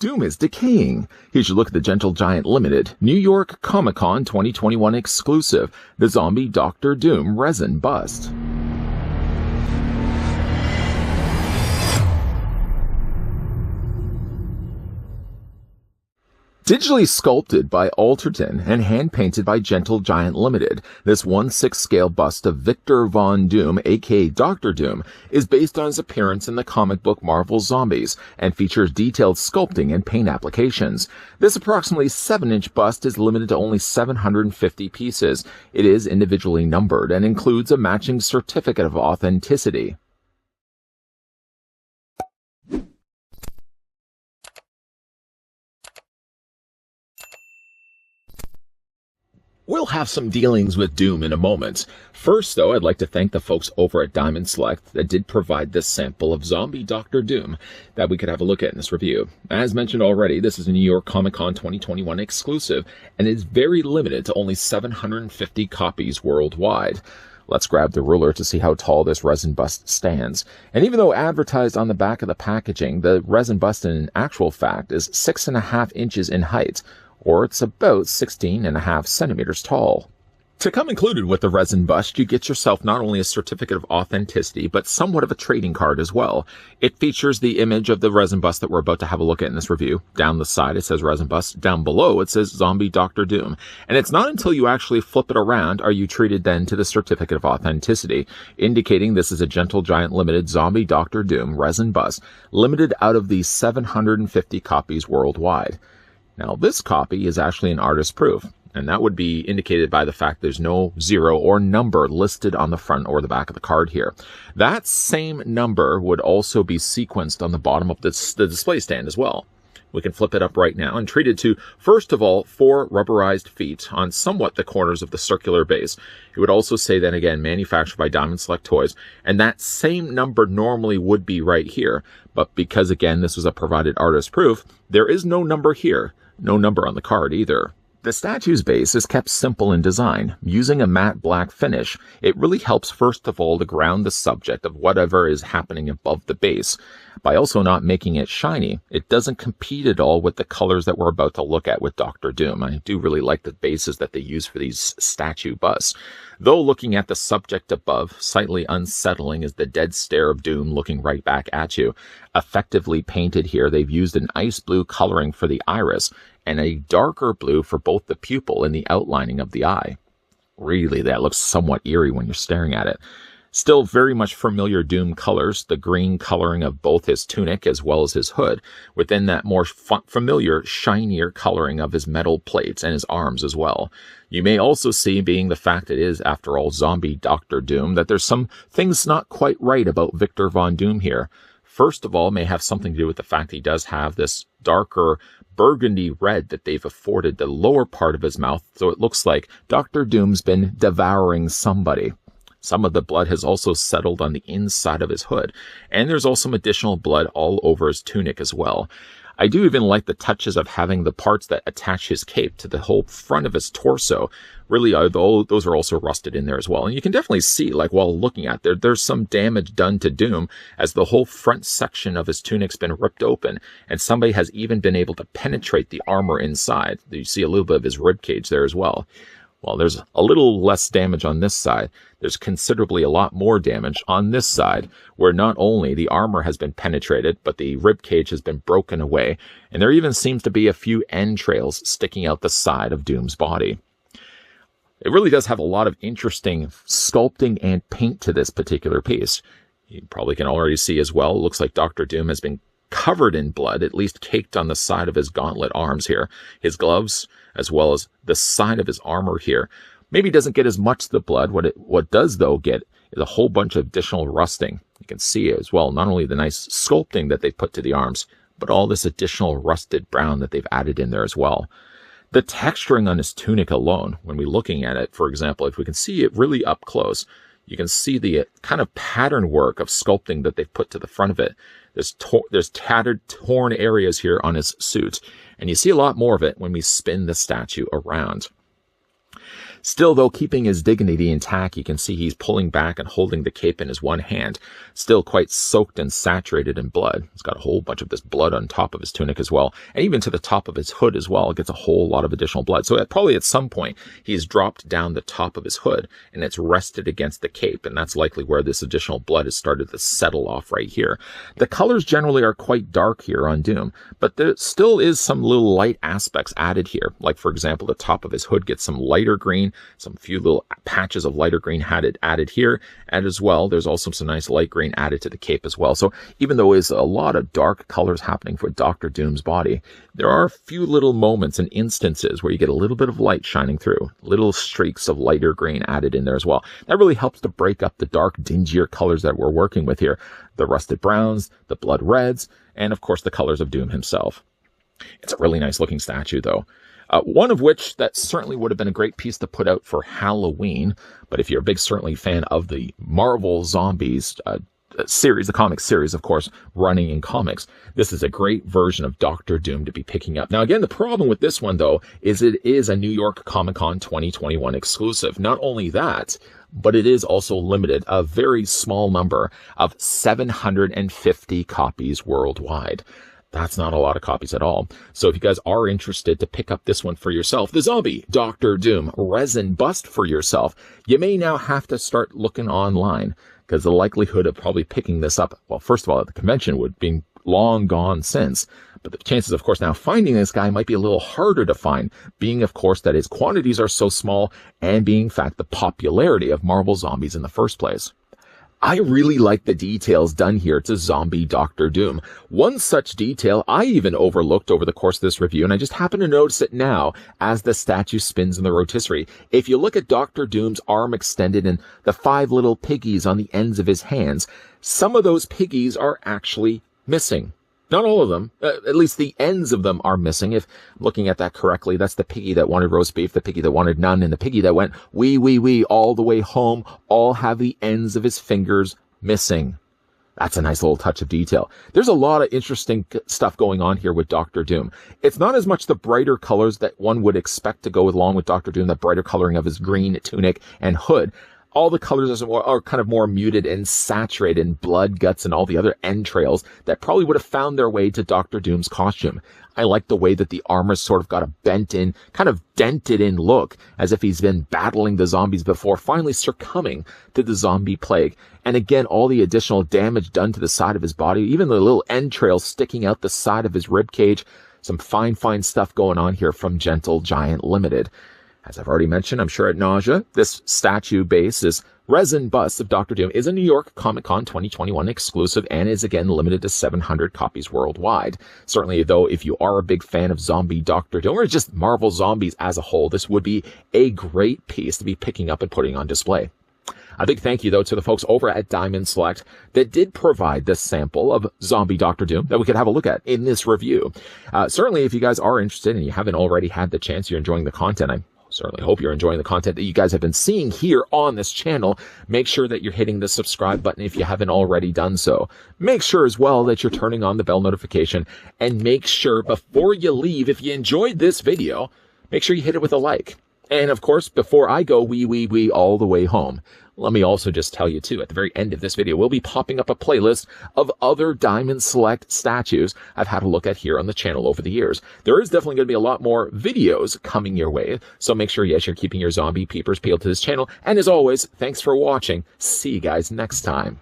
Doom is decaying. Here's your look at the Gentle Giant Limited New York Comic-Con 2021 exclusive, the Zombie Dr. Doom resin bust. Digitally sculpted by Alterton and hand-painted by Gentle Giant Limited, this 1/6 scale bust of Victor Von Doom, aka Dr. Doom, is based on his appearance in the comic book Marvel's Zombies and features detailed sculpting and paint applications. This approximately 7-inch bust is limited to only 750 pieces. It is individually numbered and includes a matching certificate of authenticity. We'll have some dealings with Doom in a moment. First, though, I'd like to thank the folks over at Diamond Select that did provide this sample of Zombie Dr. Doom that we could have a look at in this review. As mentioned already, this is a New York Comic-Con 2021 exclusive and is very limited to only 750 copies worldwide. Let's grab the ruler to see how tall this resin bust stands. And even though advertised on the back of the packaging, the resin bust in actual fact is 6.5 inches in height, or it's about 16.5 centimeters tall. To come included with the resin bust, you get yourself not only a certificate of authenticity, but somewhat of a trading card as well. It features the image of the resin bust that we're about to have a look at in this review. Down the side, it says resin bust. Down below, it says Zombie Dr. Doom. And it's not until you actually flip it around are you treated then to the certificate of authenticity, indicating this is a Gentle Giant Limited Zombie Dr. Doom resin bust, limited out of the 750 copies worldwide. Now, this copy is actually an artist proof, and that would be indicated by the fact there's no 0 or number listed on the front or the back of the card here. That same number would also be sequenced on the bottom of the display stand as well. We can flip it up right now and treat it to, first of all, 4 rubberized feet on somewhat the corners of the circular base. It would also say then again, manufactured by Diamond Select Toys, and that same number normally would be right here. But because again, this was a provided artist proof, there is no number here. No number on the card either. The statue's base is kept simple in design, using a matte black finish. It really helps first of all to ground the subject of whatever is happening above the base. By also not making it shiny, it doesn't compete at all with the colors that we're about to look at with Dr. Doom. I do really like the bases that they use for these statue busts. Though looking at the subject above, slightly unsettling is the dead stare of Doom looking right back at you. Effectively painted here, they've used an ice blue coloring for the iris and a darker blue for both the pupil and the outlining of the eye. Really, that looks somewhat eerie when you're staring at it. Still very much familiar Doom colors, the green coloring of both his tunic as well as his hood, within that more familiar, shinier coloring of his metal plates and his arms as well. You may also see, being the fact it is, after all, Zombie Dr. Doom, that there's some things not quite right about Victor Von Doom here. First of all, may have something to do with the fact he does have this darker burgundy red that they've afforded the lower part of his mouth, so it looks like Dr. Doom's been devouring somebody. Some of the blood has also settled on the inside of his hood, and there's also some additional blood all over his tunic as well. I do even like the touches of having the parts that attach his cape to the whole front of his torso. Really, those are also rusted in there as well. And you can definitely see, like while looking at there's some damage done to Doom as the whole front section of his tunic's been ripped open, and somebody has even been able to penetrate the armor inside. You see a little bit of his rib cage there as well. Well, there's a little less damage on this side. There's considerably a lot more damage on this side, where not only the armor has been penetrated, but the rib cage has been broken away, and there even seems to be a few entrails sticking out the side of Doom's body. It really does have a lot of interesting sculpting and paint to this particular piece. You probably can already see as well, it looks like Dr. Doom has been covered in blood, at least caked on the side of his gauntlet arms here. His gloves, as well as the side of his armor here, maybe doesn't get as much of the blood. What does, though, get is a whole bunch of additional rusting. You can see as well, not only the nice sculpting that they've put to the arms, but all this additional rusted brown that they've added in there as well. The texturing on his tunic alone, when we're looking at it, for example, if we can see it really up close, you can see the kind of pattern work of sculpting that they've put to the front of it. There's tattered, torn areas here on his suit, and you see a lot more of it when we spin the statue around. Still, though, keeping his dignity intact, you can see he's pulling back and holding the cape in his one hand, still quite soaked and saturated in blood. He's got a whole bunch of this blood on top of his tunic as well, and even to the top of his hood as well. It gets a whole lot of additional blood. So probably at some point, he's dropped down the top of his hood, and it's rested against the cape, and that's likely where this additional blood has started to settle off right here. The colors generally are quite dark here on Doom, but there still is some little light aspects added here. Like, for example, the top of his hood gets some lighter green, some few little patches of lighter green added here, and as well, there's also some nice light green added to the cape as well. So even though there's a lot of dark colors happening for Dr. Doom's body, there are a few little moments and instances where you get a little bit of light shining through, little streaks of lighter green added in there as well. That really helps to break up the dark, dingier colors that we're working with here. The rusted browns, the blood reds, and of course the colors of Doom himself. It's a really nice looking statue though. One of which that certainly would have been a great piece to put out for Halloween. But if you're a big certainly fan of the Marvel Zombies series, the comic series, of course, running in comics, this is a great version of Dr. Doom to be picking up. Now, again, the problem with this one, though, is it is a New York Comic Con 2021 exclusive. Not only that, but it is also limited, a very small number of 750 copies worldwide. That's not a lot of copies at all. So if you guys are interested to pick up this one for yourself, the Zombie Dr. Doom resin bust for yourself, you may now have to start looking online, because the likelihood of probably picking this up, well, first of all, at the convention would be long gone since. But the chances, of course, now finding this guy might be a little harder to find, being, of course, that his quantities are so small, and being, in fact, the popularity of Marvel Zombies in the first place. I really like the details done here to Zombie Dr. Doom. One such detail I even overlooked over the course of this review, and I just happen to notice it now as the statue spins in the rotisserie. If you look at Dr. Doom's arm extended and the 5 little piggies on the ends of his hands, some of those piggies are actually missing. Not all of them, at least the ends of them are missing. If I'm looking at that correctly, that's the piggy that wanted roast beef, the piggy that wanted none, and the piggy that went wee all the way home, all have the ends of his fingers missing. That's a nice little touch of detail. There's a lot of interesting stuff going on here with Dr. Doom. It's not as much the brighter colors that one would expect to go along with Dr. Doom, the brighter coloring of his green tunic and hood. All the colors are kind of more muted and saturated in blood, guts, and all the other entrails that probably would have found their way to Dr. Doom's costume. I like the way that the armor's sort of got a bent in, kind of dented in look, as if he's been battling the zombies before, finally succumbing to the zombie plague. And again, all the additional damage done to the side of his body, even the little entrails sticking out the side of his rib cage. Some fine stuff going on here from Gentle Giant Limited. As I've already mentioned, I'm sure at nausea, this statue base, this resin bust of Dr. Doom, is a New York Comic Con 2021 exclusive and is again limited to 700 copies worldwide. Certainly, though, if you are a big fan of Zombie Dr. Doom or just Marvel Zombies as a whole, this would be a great piece to be picking up and putting on display. A big thank you, though, to the folks over at Diamond Select that did provide this sample of Zombie Dr. Doom that we could have a look at in this review. Certainly, if you guys are interested and you haven't already had the chance, you're enjoying the content, I certainly hope you're enjoying the content that you guys have been seeing here on this channel. Make sure that you're hitting the subscribe button if you haven't already done so. Make sure as well that you're turning on the bell notification, and make sure before you leave, if you enjoyed this video, make sure you hit it with a like. And of course, before I go wee all the way home, let me also just tell you too, at the very end of this video, we'll be popping up a playlist of other Diamond Select statues I've had a look at here on the channel over the years. There is definitely going to be a lot more videos coming your way, so make sure, yes, you're keeping your zombie peepers peeled to this channel. And as always, thanks for watching. See you guys next time.